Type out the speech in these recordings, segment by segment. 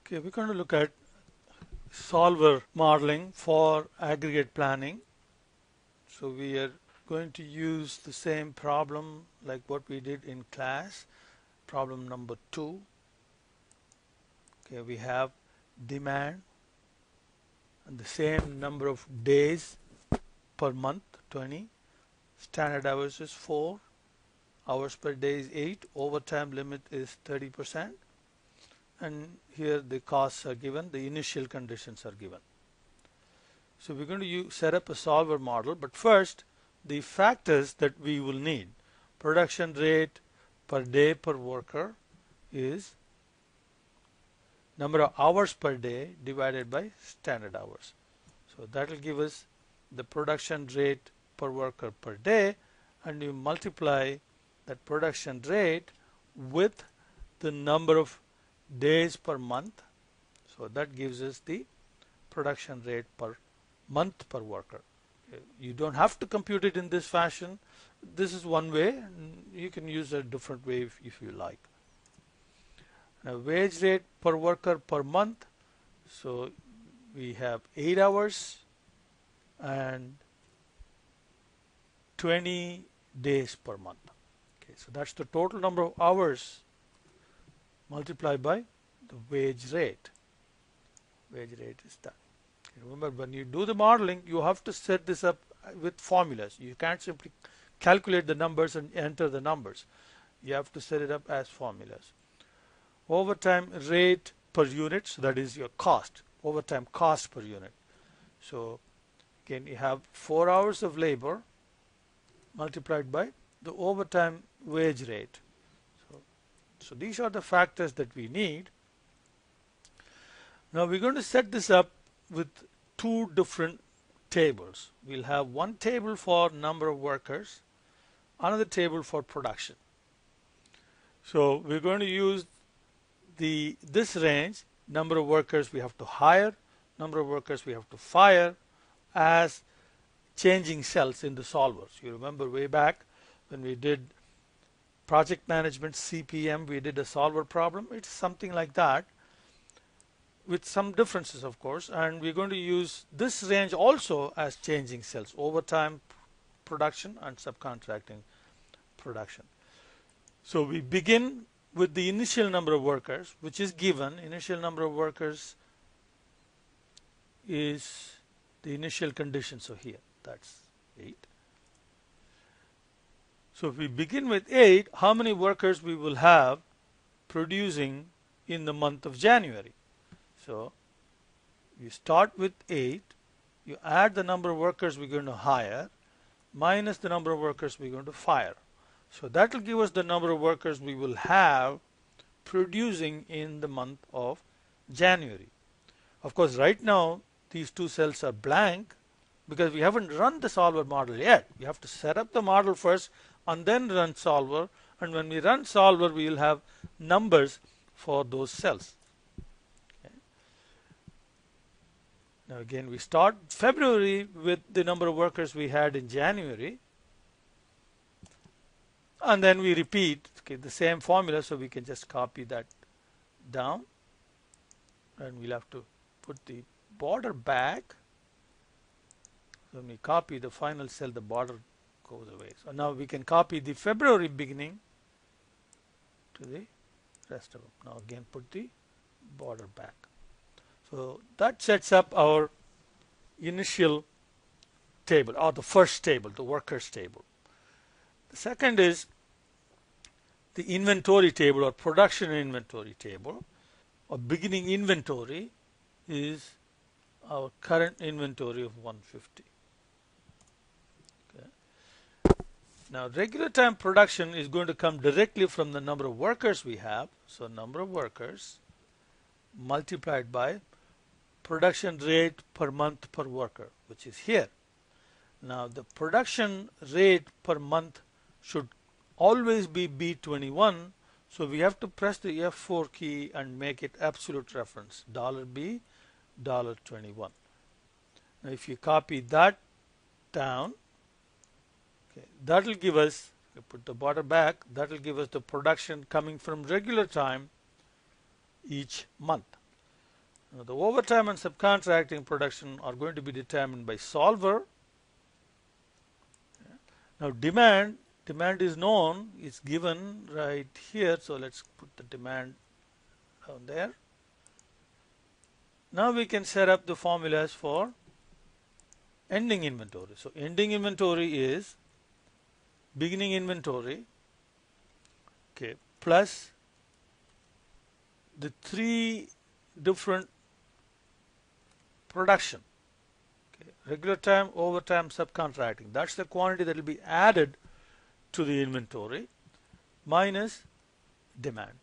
Okay, we're going to look at solver modeling for aggregate planning. So we are going to use the same problem like what we did in class, problem number 2. Okay, we have demand and the same number of days per month, 20. Standard hours is 4. Hours per day is 8. Overtime limit is 30%. And here the costs are given, the initial conditions are given. So we're going to set up a solver model, but first the factors that we will need. Production rate per day per worker is number of hours per day divided by standard hours. So that will give us the production rate per worker per day, and you multiply that production rate with the number of days per month. So that gives us the production rate per month per worker. You don't have to compute it in this fashion. This is one way, and you can use a different way if you like. Now, wage rate per worker per month. So we have 8 hours and 20 days per month. Okay, so that's the total number of hours multiplied by the wage rate. Wage rate is done. Remember, when you do the modeling, you have to set this up with formulas. You can't simply calculate the numbers and enter the numbers. You have to set it up as formulas. Overtime rate per unit, so that is your cost. Overtime cost per unit. So again, you have 4 hours of labor multiplied by the overtime wage rate. So these are the factors that we need. Now we're going to set this up with two different tables. We'll have one table for number of workers, another table for production. So we're going to use this range, number of workers we have to hire, number of workers we have to fire, as changing cells in the solvers. You remember way back when we did project management CPM, we did a solver problem. It's something like that, with some differences, of course, and we're going to use this range also as changing cells: overtime production and subcontracting production. So we begin with the initial number of workers, which is given. Initial number of workers is the initial condition, so here that's 8. So if we begin with 8, how many workers we will have producing in the month of January? So you start with 8, you add the number of workers we're going to hire minus the number of workers we're going to fire. So that will give us the number of workers we will have producing in the month of January. Of course, right now these two cells are blank because we haven't run the solver model yet. We have to set up the model first and then run solver, and when we run solver we will have numbers for those cells. Now again, we start February with the number of workers we had in January, and then we repeat the same formula, so we can just copy that down, and we'll have to put the border back. So when we copy the final cell, the border goes away. So now we can copy the February beginning to the rest of them. Now again, put the border back. So that sets up our initial table, or the first table, the workers table. The second is the inventory table, or production inventory table, or beginning inventory is our current inventory of 150. Okay. Now regular time production is going to come directly from the number of workers we have. So number of workers multiplied by production rate per month per worker, which is here. Now the production rate per month should always be B21, so we have to press the F4 key and make it absolute reference, $B, $21. Now if you copy that down, okay, that will give us, put the border back, that will give us the production coming from regular time each month. Now, the overtime and subcontracting production are going to be determined by solver. Now demand is known, it's given right here, so let's put the demand down there. Now we can set up the formulas for ending inventory. So ending inventory is beginning inventory, okay, plus the three different production, okay, regular time, overtime, subcontracting. That's the quantity that will be added to the inventory minus demand.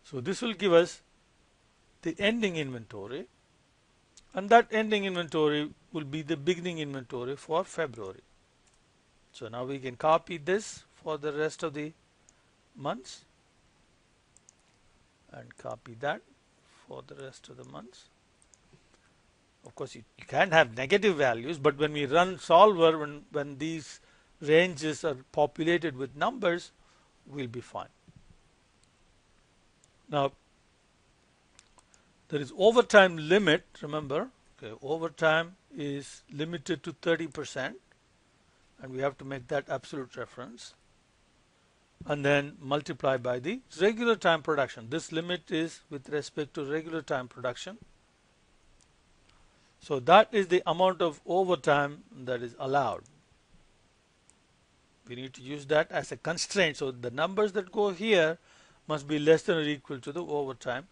So this will give us the ending inventory, and that ending inventory will be the beginning inventory for February. So now we can copy this for the rest of the months and copy that for the rest of the months. Of course, you can have negative values, but when we run solver, when these ranges are populated with numbers, we'll be fine. Now, there is overtime limit, remember, okay, overtime is limited to 30%, and we have to make that absolute reference, and then multiply by the regular time production. This limit is with respect to regular time production. So that is the amount of overtime that is allowed. We need to use that as a constraint. So the numbers that go here must be less than or equal to the overtime